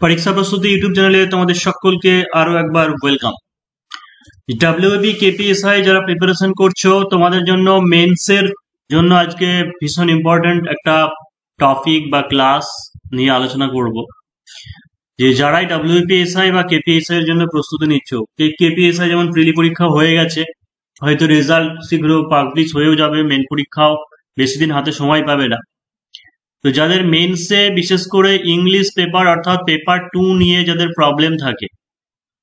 পরীক্ষা প্রস্তুতি ইউটিউব চ্যানেলে তোমাদের সকলকে আরো একবার ওয়েলকাম। ডাব্লিউবি কেপিএসআই যারা প্রিপারেশন করছো তোমাদের জন্য মেন্সের জন্য আজকে ভীষণ ইম্পর্টেন্ট একটা টপিক বা ক্লাস নিয়ে আলোচনা করব। যে যারাই ডাব্লিউপিএসআই বা কেপিএসআই এর জন্য প্রস্তুতি নিচ্ছ, কেপিএসআই যেমন প্রিলি পরীক্ষা হয়ে গেছে, হয়তো রেজাল্ট শীঘ্র পাবলিশ হয়েও যাবে, মেন পরীক্ষাও বেশি দিন হাতে সময় পাবে না। তো যাদের মেন্সে বিশেষ করে ইংলিশ পেপার অর্থাৎ পেপার 2 নিয়ে যাদের প্রবলেম থাকে,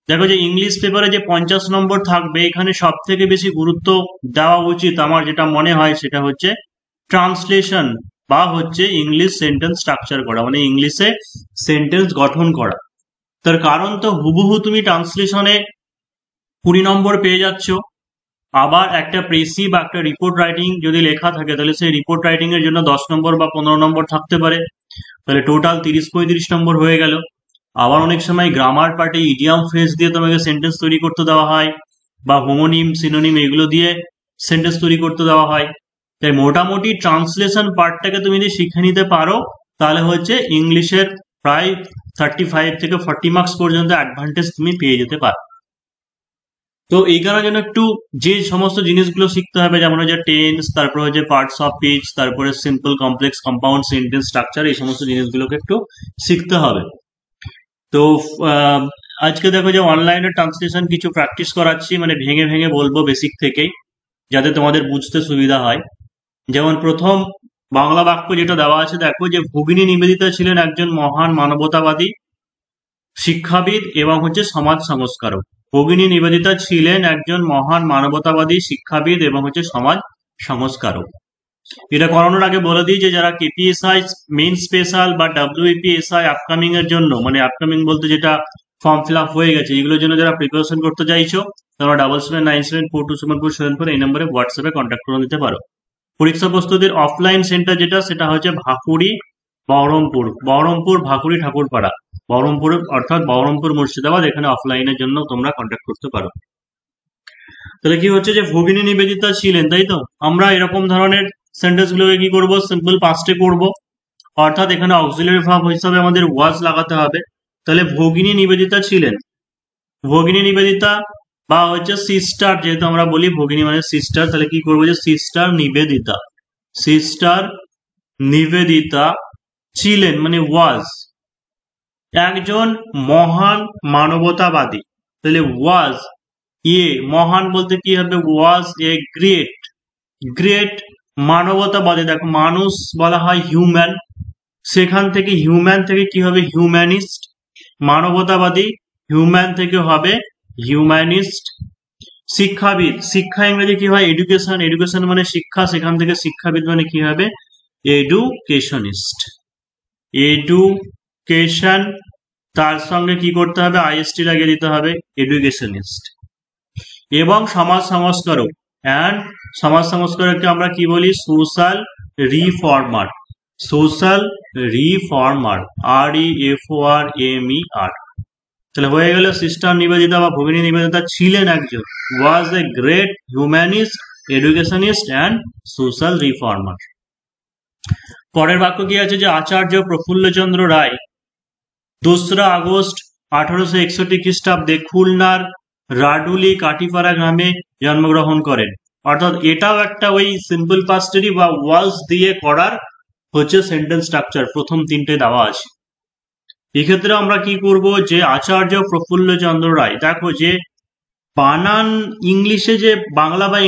দেখো যে ইংলিশ পেপারে যে 50 নম্বর থাকবে, এখানে সব থেকে বেশি গুরুত্ব দেওয়া উচিত আমার যেটা মনে হয় সেটা হচ্ছে ট্রান্সলেশন বা হচ্ছে ইংলিশ সেন্টেন্স স্ট্রাকচার করা, মানে ইংলিশে সেন্টেন্স গঠন করা। তার কারণ তো হুবহু তুমি ট্রান্সলেশনে 20 নম্বর পেয়ে যাচ্ছ, আবার একটা প্রেসি বা একটা রিপোর্ট রাইটিং যদি লেখা থাকে তাহলে সেই রিপোর্ট রাইটিং এর জন্য 10 নম্বর বা 15 নম্বর থাকতে পারে, তাহলে টোটাল 30-35 নম্বর হয়ে গেল। আবার অনেক সময় গ্রামার পার্টে ইডিয়াম ফ্রেজ দিয়ে তোমাকে সেন্টেন্স তৈরি করতে দেওয়া হয়, বা হোমোনিম সিনোনিম এগুলো দিয়ে সেন্টেন্স তৈরি করতে দেওয়া হয়। তাই মোটামুটি ট্রান্সলেশন পার্টটাকে তুমি যদি শিখে নিতে পারো তাহলে হচ্ছে ইংলিশের প্রায় 35 থেকে 40 মার্কস পর্যন্ত অ্যাডভান্টেজ তুমি পেয়ে যেতে পারো। তো এইখানের জন্য একটু যে সমস্ত জিনিসগুলো শিখতে হবে, যেমন হচ্ছে টেন্স, তারপর হচ্ছে পার্টস অফ স্পিচ, তারপরে simple, complex, compound sentence structure, এই সমস্ত জিনিসগুলোকে একটু শিখতে হবে। তো আজকে দেখো যে অনলাইনে ট্রান্সলেশন কিছু প্র্যাকটিস করাচ্ছি, মানে ভেঙে ভেঙে বলবো বেসিক থেকেই, যাতে তোমাদের বুঝতে সুবিধা হয়। যেমন প্রথম বাংলা বাক্য যেটা দেওয়া আছে, দেখো যে ভগিনী নিবেদিতা ছিলেন একজন মহান মানবতাবাদী, শিক্ষাবিদ এবং হচ্ছে সমাজ সংস্কারক। ভগিনী নিবেদিতা ছিলেন একজন মহান মানবতাবাদী, শিক্ষাবিদ এবং হচ্ছে সমাজ সংস্কারক। এটা করানোর আগে বলে দিই যে যারা কেপিএসআই মেইন স্পেশাল বা ডাব্লিউপিএসআই আপকামিং এর জন্য, মানে আপকামিং বলতে যেটা ফর্ম ফিল আপ হয়ে গেছে, এগুলোর জন্য যারা প্রিপারেশন করতে চাইছো, তোমরা 7797427474 এই নম্বরে হোয়াটসঅ্যাপে কন্ট্যাক্ট করে দিতে পারো। পরীক্ষা প্রস্তুতির অফলাইন সেন্টার যেটা, সেটা হচ্ছে ভাকুড়ি, বহরমপুর ভাকুড়ি ঠাকুরপাড়া, বহরমপুর অর্থাৎ বহরমপুর মুর্শিদাবাদ, এখানে অফলাইনের জন্য তোমরা কন্ট্যাক্ট করতে পারো। তাহলে কি হচ্ছে যে ভগিনী নিবেদিতা ছিলেন, তাই তো আমরা এরকম ধরনের সেন্টেন্স গুলোকে কি করব, সিম্পল পাস্টে করব, অর্থাৎ এখানে অক্সিলারি ভার্ব হিসাবে আমাদের ওয়াজ লাগাতে হবে। তাহলে ভগিনী নিবেদিতা ছিলেন, ভগিনী নিবেদিতা বা হচ্ছে সিস্টার, যেহেতু আমরা বলি ভগিনী মানে সিস্টার, তাহলে কি করবো যে সিস্টার নিবেদিতা, সিস্টার নিবেদিতা ছিলেন মানে ওয়াজ একজন মহান মানবতাবাদী। তাহলে ওয়াজ মহান বলতে কি হবে, ওয়াজ এ গ্রেট, গ্রেট মানবতাবাদী। দেখো মানুষ বলা হয় হিউম্যান, সেখান থেকে হিউম্যান থেকে কি হবে হিউম্যানিস্ট, মানবতাবাদী হিউম্যান থেকে হবে হিউম্যানিস্ট। শিক্ষাবিদ, শিক্ষা ইংরেজি কি হয় এডুকেশন, এডুকেশন মানে শিক্ষা, সেখান থেকে শিক্ষাবিদ মানে কি হবে এডুকেশনিস্ট, এডুকেশন, তার সঙ্গে কি করতে হবে আইএসটি লাগিয়ে দিতে হবে এডুকেশনিস্ট। এবং সমাজ সংস্কারক, অ্যান্ড সমাজ সংস্কারককে আমরা কি বলি social reformer, social reformer, REFORMER। তাহলে হয়ে গেল সিস্টার নিবেদিতা বা ভগিনী নিবেদিতা ছিলেন একজন, was a great humanist, educationist and social reformer. পরের বাক্য কি আছে যে আচার্য প্রফুল্লচন্দ্র রায় 2রা আগস্ট 1861 খ্রিস্টাব্দে খুলনার রাডুলি কাটিপাড়া গ্রামে জন্মগ্রহণ করেন। অর্থাৎ এটাও একটা ওই সিম্পল পাস্টেরই বা ওয়াজ দিয়ে করার হচ্ছে সেন্টেন্স স্ট্রাকচার, প্রথম 3টে দেওয়া আছে। এক্ষেত্রে আমরা কি করব যে আচার্য প্রফুল্লচন্দ্র রায়, দেখো যে বানান ইংলিশে যে বাংলা বা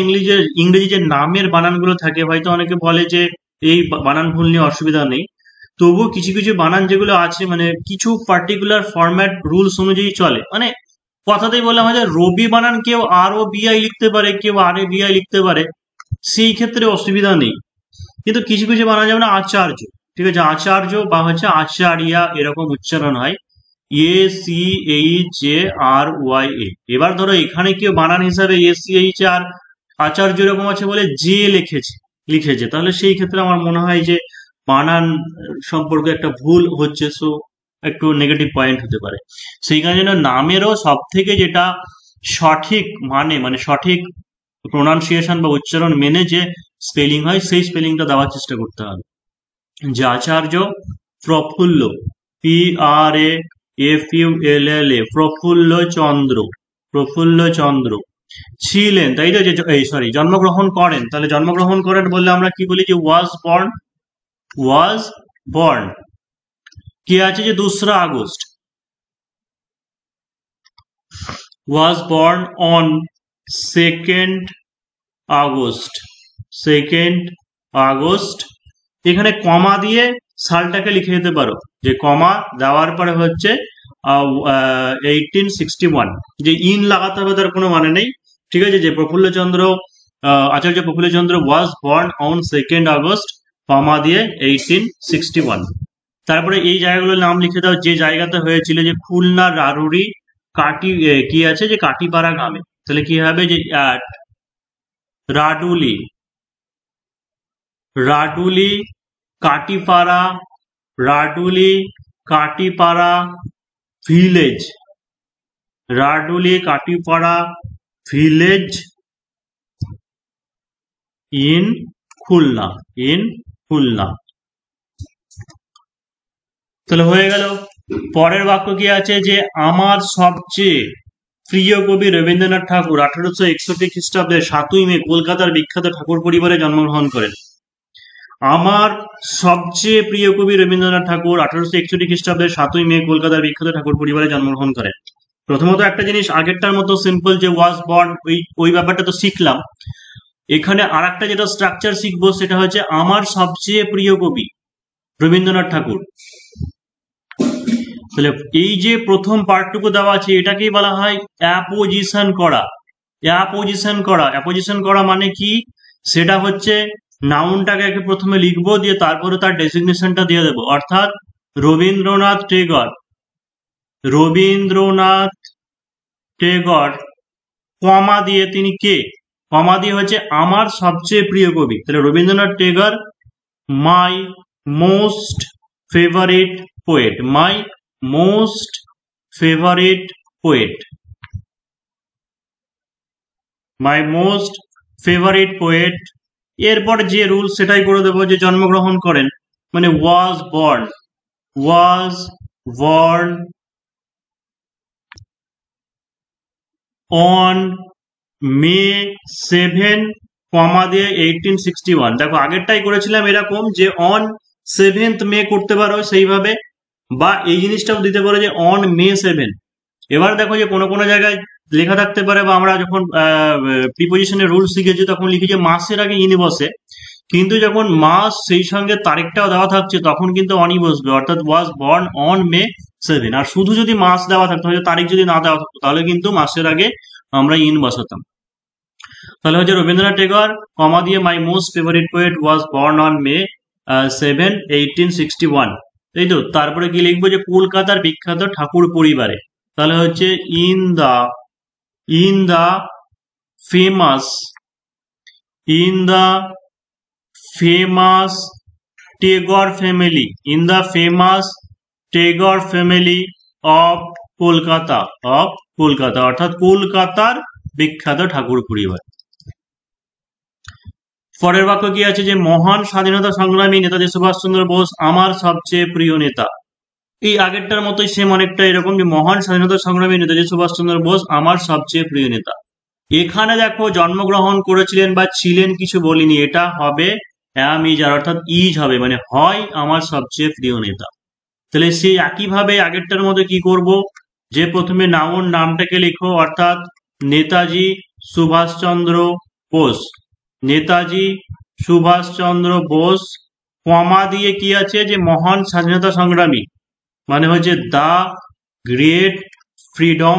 ইংরেজি যে নামের বানানগুলো থাকে, হয়তো অনেকে বলে যে এই বানান ভুল নিয়ে অসুবিধা নেই, তবুও কিছু কিছু বানান যেগুলো আছে মানে কিছু পার্টিকুলার ফরম্যাট রুলস অনুযায়ী চলে, মানে কথাতেই বলে আমাদের রবি বানান কেউ ROBI লিখতে পারে, কেউ RABI লিখতে পারে, সেই ক্ষেত্রে অসুবিধা নেই। কিন্তু কিছু কিছু বানান যেমন আচার্য, ঠিক আছে, আচার্য বা হচ্ছে আচারিয়া এরকম উচ্চারণ হয়, ACHARYA। এবার ধরো এখানে কেউ বানান হিসাবে ACHR আচার্য এরকম আছে বলে যে লিখেছে, তাহলে সেই ক্ষেত্রে আমার মনে হয় যে বানান সম্পর্কে একটা ভুল হচ্ছে, সো একটু নেগেটিভ পয়েন্ট হতে পারে। সেইখানে যেন নামেরও সব থেকে যেটা সঠিক মানে সঠিক প্রোনাউন্সিয়েশন বা উচ্চারণ মেনে যে স্পেলিং হয় সেই স্পেলিংটা দেওয়ার চেষ্টা করতে হবে। যে আচার্য প্রফুল্ল PRAFULLA, প্রফুল্লচন্দ্র ছিলেন, তাই তো? যে সরি, জন্মগ্রহণ করেন। তাহলে জন্মগ্রহণ করেন বললে আমরা কি বলি? যে ওয়াজ বর্ন। কি আছে? যে 2রা আগস্ট, was born on 2nd August. এখানে কমা দিয়ে সালটাকে লিখে দিতে পারো, যে কমা দেওয়ার পরে হচ্ছে 1861। যে ইন লাগাতে হবে তার কোনো মানে নেই, ঠিক আছে? যে Acharya Prafulla Chandra was born on 2nd August, comma দিয়ে 1861। তারপরে এই জায়গাগুলোর নাম লিখে দাও যে জায়গাতে হয়েছিল, যে খুলনা রারুরি কি আছে? যে কাটিপাড়া গ্রামে। তাহলে কি হবে? যে রাডুলি কাটিপাড়া ভিলেজ, ইন খুলনা। তাহলে হয়ে গেল। পরের বাক্য কি আছে? যে আমার সবচেয়ে প্রিয় কবি রবীন্দ্রনাথ ঠাকুর 1861 খ্রিস্টাব্দে 7ই মে কলকাতার বিখ্যাত ঠাকুর পরিবারে জন্মগ্রহণ করেন। আমার সবচেয়ে প্রিয় কবি রবীন্দ্রনাথ ঠাকুর 1861 খ্রিস্টাব্দে 7ই মে কলকাতার বিখ্যাত ঠাকুর পরিবারে জন্মগ্রহণ করেন। প্রথমত একটা জিনিস, আগেরটার মতো সিম্পল, যে ওয়াজ বর্ন, ওই ব্যাপারটা তো শিখলাম। এখানে আর একটা যেটা স্ট্রাকচার শিখবো, সেটা হচ্ছে আমার সবচেয়ে প্রিয় কবি রবীন্দ্রনাথ ঠাকুর। তাহলে এই যে প্রথম পার্টটুকু দেওয়া আছে, এটাকেই বলা হয় অ্যাপোজিশন করা। মানে কি? সেটা হচ্ছে নাউনটাকে প্রথমে লিখবো, দিয়ে তারপরে তার ডেসিগনেশনটা দিয়ে দেবো। অর্থাৎ রবীন্দ্রনাথ টেগর, কমা দিয়ে তিনি কে? কমা দিয়ে হচ্ছে আমার সবচেয়ে প্রিয় কবি। তাহলে Rabindranath Tagore my most favourite poet. এরপর যে রুল সেটাই করে দেবো, যে জন্মগ্রহণ করেন, মানে ওয়াজ বর্ন অন মে 7, কমা দিয়ে 1861। দেখো আগেরটাই করেছিলাম এরকম, যে অন 7th মে করতে পারো সেইভাবে, বা এই জিনিসটাও দিতে পারো, যে অন মে 7। এবার দেখো যে কোনো কোনো জায়গায় লেখা থাকতে পারে, বা আমরা যখন প্রিপোজিশনের রুল শিখেছি তখন লিখি যে মাসের আগে ইনি বসে, কিন্তু যখন মাস সেই সঙ্গে তারিখটাও দেওয়া থাকছে তখন কিন্তু অনই বসবে, অর্থাৎ ওয়াজ বর্ন অন মে 7। আর শুধু যদি মাস দেওয়া থাকতো, হয়তো তারিখ যদি না দেওয়া থাকতো, তাহলে কিন্তু মাসের আগে আমরা ইন বসাতাম। তাহলে হচ্ছে রবীন্দ্রনাথ টেগর, কমা দিয়ে my most favourite poet was born on May 7, 1861, তাই তো? তারপরে কি লিখবো? যে কলকাতার বিখ্যাত ঠাকুর পরিবারে। তাহলে হচ্ছে in the famous Tagore family of Kolkata, অর্থাৎ কলকাতার বিখ্যাত ঠাকুর পরিবার। পরের বাক্য কি আছে? যে মহান স্বাধীনতা সংগ্রামী নেতাজি সুভাষচন্দ্র বোস আমার সবচেয়ে প্রিয় নেতা। এই আগেরটার মতোই সেম অনেকটা এরকম, যে মহান স্বাধীনতা সংগ্রামী নেতাজি সুভাষচন্দ্র বোস আমার সবচেয়ে প্রিয় নেতা। এখানে দেখো জন্মগ্রহণ করেছিলেন বা ছিলেন কিছু বলিনি, এটা হবে অ্যাম ইজ, অর্থাৎ ইজ হবে, মানে হয় আমার সবচেয়ে প্রিয় নেতা। তাহলে সেই একইভাবে আগেরটার মধ্যে কি করব? যে প্রথমে নাউন নামটাকে লেখো, অর্থাৎ নেতাজি সুভাষচন্দ্র বোস, কমা দিয়ে কি আছে? যে মহান স্বাধীনতা সংগ্রামী, মানে হচ্ছে দ্য গ্রেট ফ্রিডম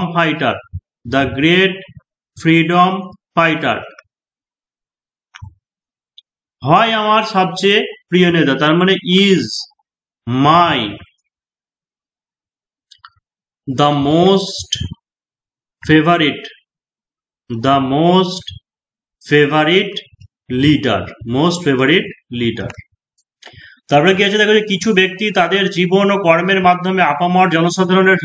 ফাইটার, হয় আমার সবচেয়ে প্রিয় নেতা, তার মানে is my the most favourite leader. তারপরে কি আছে? দেখো যে কিছু ব্যক্তি তাদের জীবন ও কর্মের মাধ্যমে আপামর জনসাধারণের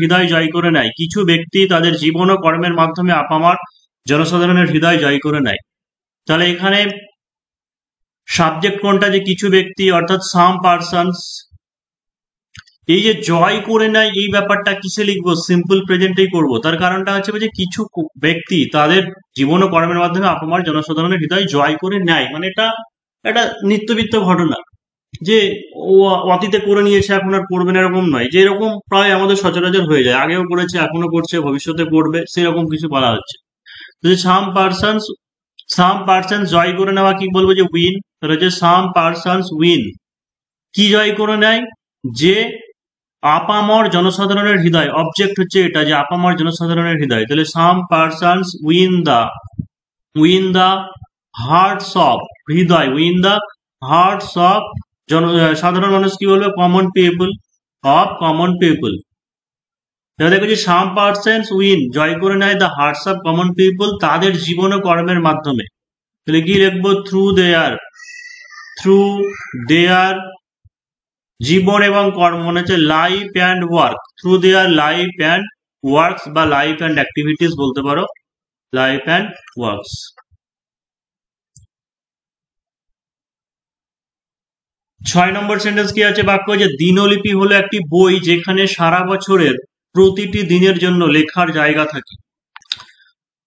হৃদয় জয় করে নেয়। তাহলে এখানে সাবজেক্ট কোনটা? যে কিছু ব্যক্তি, অর্থাৎ সাম পারসনস। এই যে জয় করে নেয় এই ব্যাপারটা কিসে লিখবো? সিম্পল প্রেজেন্টেই করব। তার কারণটা হচ্ছে যে কিছু ব্যক্তি তাদের জীবন ও কর্মের মাধ্যমে আপামর জনসাধারণের হৃদয় জয় করে নেয়, মানে এটা একটা নিত্যবিত্ত ঘটনা যে ও অতীতে করে নিয়েছে এখন আর করবে না এরকম নয়, যে এরকম প্রায় আমাদের সচরাচর হয়ে যায়, আগেও করেছে এখনো করছে ভবিষ্যতে করবে সেরকম কিছু বলা হচ্ছে। সাম পার্সন জয় করে নেওয়া কি বলবো? যে উইন। তাহলে হচ্ছে সাম পার্সন উইন, কি জয় করে নেয়? যে আপামর জনসাধারণের হৃদয়, অবজেক্ট হচ্ছে এটা যে আপামর জনসাধারণের হৃদয়, তাহলে some persons win the hearts of, হৃদয়, উইন দা হার্টস অফ সাধারণ মানুষ, কি বলবে? Common people. দেখো যে সাম পার্সনস উইন, জয় করে নেয় the hearts of common people, তাদের জীবন ও কর্মের মাধ্যমে। তাহলে কি লিখবো? থ্রু দেয়ার জীবন এবং কর্ম, মানে হচ্ছে life and work, through their life and works বা লাইফ অ্যান্ড অ্যাক্টিভিটিস বলতে পারো, life and works. 6 number sentence কি আছে? বাক্য যে দিনলিপি হলো একটি বই যেখানে সারা বছরের প্রতিটি দিনের জন্য লেখার জায়গা থাকে।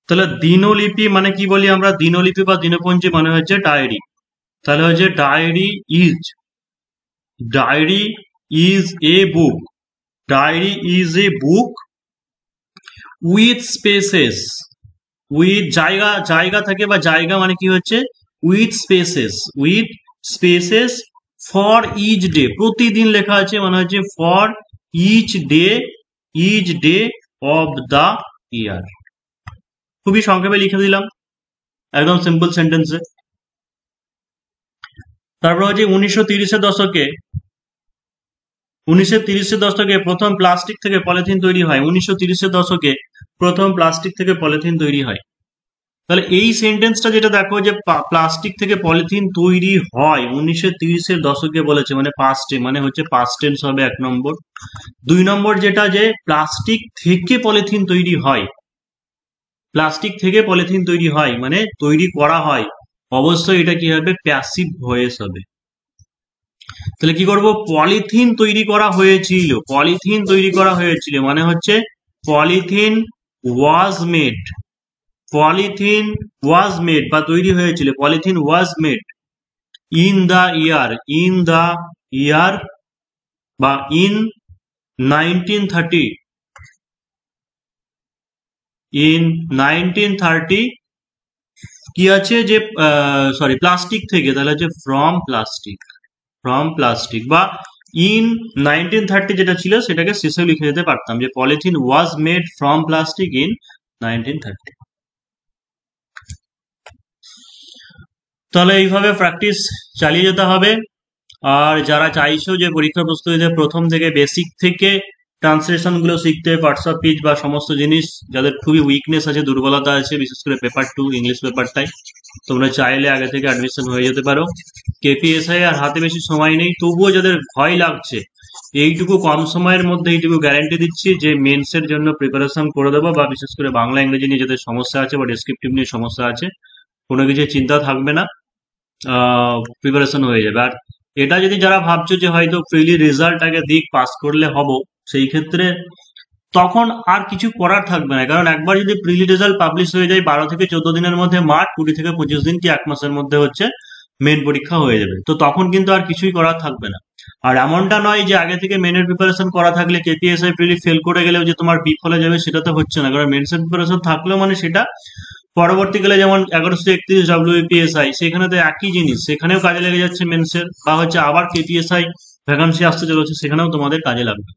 তাহলে দিনলিপি মানে কি বলি আমরা? দিনলিপি বা দিনপঞ্জি মানে হচ্ছে ডায়েরি। তাহলে হচ্ছে diary is a book, diary is a book with spaces, with জায়গা থাকে, বা জায়গা মানে কি হচ্ছে? With spaces for each day, প্রতিদিন লেখা আছে মানে হচ্ছে for each day of the year. খুবই সংক্ষেপে লিখে দিলাম, একদম সিম্পল সেন্টেন্সে। তারপর হচ্ছে 1930-এর দশকে প্রথম প্লাস্টিক থেকে পলিথিন তৈরি হয়। 1930-এর দশকে প্রথম প্লাস্টিক থেকে পলিথিন তৈরি হয়। তাহলে এই সেন্টেন্সটা যেটা দেখো যে প্লাস্টিক থেকে পলিথিন তৈরি হয় 1930-এর দশকে বলেছে, মানে পাস্টে, মানে হচ্ছে পাস্ট টেন্স হবে 1 নম্বর। 2 নম্বর যেটা যে প্লাস্টিক থেকে পলিথিন তৈরি হয়, প্লাস্টিক থেকে পলিথিন তৈরি হয় মানে তৈরি করা হয়, অবশ্যই এটা কি হবে? প্যাসিভ ভয়েস হবে। তাহলে কি করব? পলিথিন তৈরি করা হয়েছিল মানে হচ্ছে পলিথিন ওয়াজ মেড বা তৈরি হয়েছিল, polythene was made in the year বা ইন 1930 কি আছে যে প্লাস্টিক থেকে, তাহলে হচ্ছে ফ্রম প্লাস্টিক বা ইন 1930 যেটা ছিল সেটাকে শেষে লিখে দিতে পারতাম যে polythene was made from plastic in 1930। তাহলে এইভাবে প্র্যাকটিস চালিয়ে যেতে হবে। আর যারা চাইছো যে পরীক্ষার প্রস্তুতিতে প্রথম থেকে বেসিক থেকে ট্রান্সলেশন গুলো শিখতে, পার্টস অফ স্পিচ বা সমস্ত জিনিস, যাদের খুবই উইকনেস আছে, দুর্বলতা আছে, বিশেষ করে পেপার 2 ইংলিশ পেপারটাই, তোমরা চাইলে আগে থেকে অ্যাডমিশন হয়ে যেতে পারো। কেপিএসআই আর হাতে বেশি সময় নেই, তবুও যাদের ভয় লাগছে, এইটুকু কম সময়ের মধ্যে এইটুকু গ্যারান্টি দিচ্ছি যে মেন্সের জন্য প্রিপারেশন করে দেবো, বা বিশেষ করে বাংলা ইংরেজি নিয়ে যাদের সমস্যা আছে বা ডেসক্রিপটিভ নিয়ে সমস্যা আছে, কোনো কিছু চিন্তা থাকবে না, প্রিপারেশন হয়ে যাবে। আর এটা যদি যারা ভাবছো যে হয়তো ফ্রিলি রেজাল্ট আগে দিক, পাস করলে হব, সেই ক্ষেত্রে তখন আর কিছু করার থাকবে না, কারণ একবার যদি প্রিলি রেজাল্ট পাবলিশ হয়ে যায় 12 থেকে 14 দিনের মধ্যে মাঠ, 20 থেকে 25 দিন কি 1 মাসের মধ্যে হচ্ছে মেন পরীক্ষা হয়ে যাবে, তো তখন কিন্তু আর কিছুই করার থাকবে না। আর এমনটা নয় যে আগে থেকে মেনের প্রিপারেশন করা থাকলে কেপিএসআই প্রিলি ফেল করে গেলেও যে তোমার বিফলে যাবে, সেটা তো হচ্ছে না, কারণ মেন্সের প্রিপারেশন থাকলেও মানে সেটা পরবর্তীকালে যেমন 1131 WPSI সেখানে তো একই জিনিস, সেখানেও কাজে লেগে যাচ্ছে মেন্সের, বা হচ্ছে আবার কেপিএসআই ভ্যাকান্সি আসতে চলেছে, সেখানেও তোমাদের কাজে লাগবে।